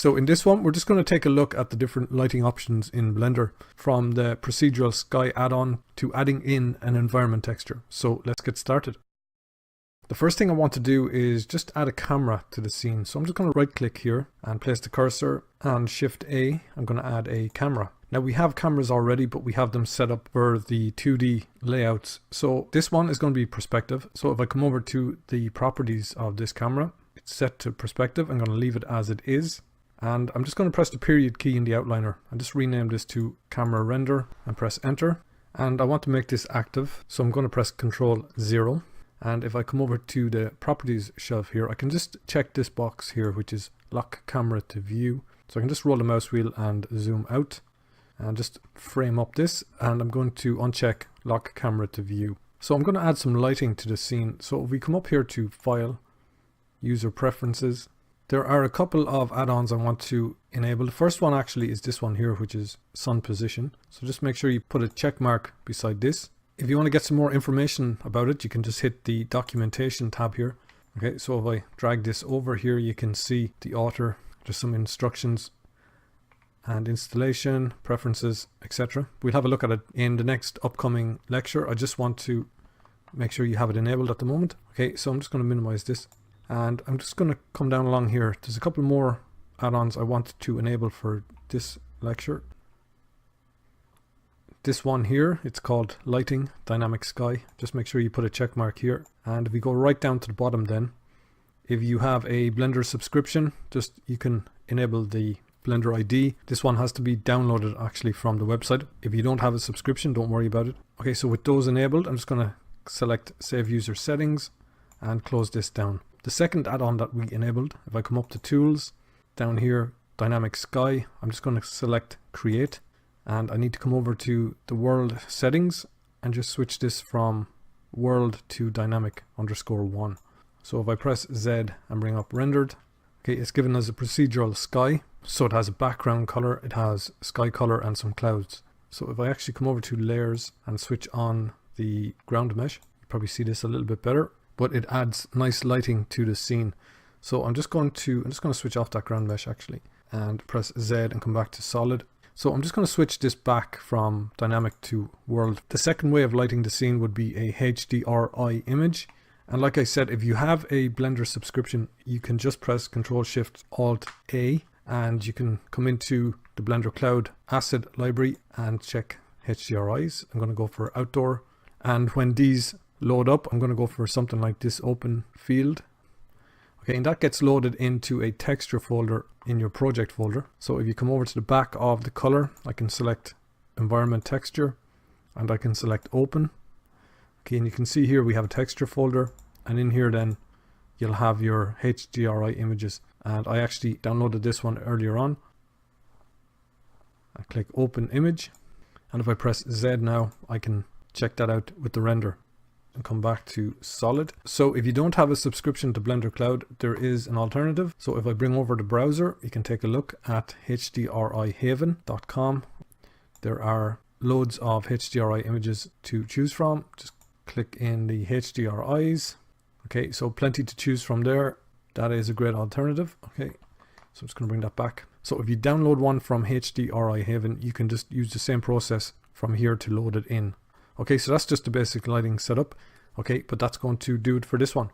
So in this one, we're just going to take a look at the different lighting options in Blender, from the procedural sky add-on to adding in an environment texture. So let's get started. The first thing I want to do is just add a camera to the scene. So I'm just going to right click here and place the cursor, and Shift A, I'm going to add a camera. Now we have cameras already, but we have them set up for the 2D layouts. So this one is going to be perspective. So if I come over to the properties of this camera, it's set to perspective. I'm going to leave it as it is. And I'm just going to press the period key in the outliner and just rename this to camera render and press enter. And I want to make this active, so I'm going to press Ctrl 0. And if I come over to the properties shelf here, I can just check this box here, which is lock camera to view. So I can just roll the mouse wheel and zoom out and just frame up this. And I'm going to uncheck lock camera to view. So I'm going to add some lighting to the scene. So if we come up here to File, User Preferences, there are a couple of add-ons I want to enable. The first one actually is this one here, which is sun position. So just make sure you put a check mark beside this. If you want to get some more information about it, you can just hit the documentation tab here. Okay, so if I drag this over here, you can see the author, just some instructions and installation, preferences, etc. We'll have a look at it in the next upcoming lecture. I just want to make sure you have it enabled at the moment. Okay, so I'm just going to minimize this. And I'm just going to come down along here. There's a couple more add-ons I want to enable for this lecture. This one here, it's called Lighting Dynamic Sky. Just make sure you put a check mark here. And if we go right down to the bottom then, if you have a Blender subscription, you can enable the Blender ID. This one has to be downloaded actually from the website. If you don't have a subscription, don't worry about it. Okay, so with those enabled, I'm just going to select Save User Settings and close this down. The second add-on that we enabled, if I come up to Tools, down here, Dynamic Sky, I'm just going to select Create, and I need to come over to the World Settings and just switch this from World to Dynamic _1. So if I press Z and bring up Rendered, okay, it's given as a procedural sky, so it has a background color, it has sky color and some clouds. So if I actually come over to Layers and switch on the ground mesh, you probably see this a little bit better. But it adds nice lighting to the scene. So I'm just going to switch off that ground mesh actually and press Z and come back to solid. So I'm just going to switch this back from dynamic to world. The second way of lighting the scene would be a HDRI image. And like I said, if you have a Blender subscription, you can just press Ctrl Shift Alt A and you can come into the Blender Cloud Asset Library and check HDRI'S. I'm going to go for outdoor, and when these load up, I'm going to go for something like this open field. Okay, and that gets loaded into a texture folder in your project folder. So if you come over to the back of the color, I can select environment texture and I can select open. Okay, and you can see here we have a texture folder, and in here then you'll have your HDRI images. And I actually downloaded this one earlier on. I click open image, and if I press Z now, I can check that out with the render and come back to solid. So if you don't have a subscription to Blender Cloud, there is an alternative. So if I bring over the browser, you can take a look at HDRIhaven.com. There are loads of HDRI images to choose from. Just click in the HDRI'S. Okay, so plenty to choose from there. That is a great alternative. Okay, so I'm just going to bring that back. So if you download one from HDRI Haven, you can just use the same process from here to load it in. Okay, so that's just the basic lighting setup. Okay, but that's going to do it for this one.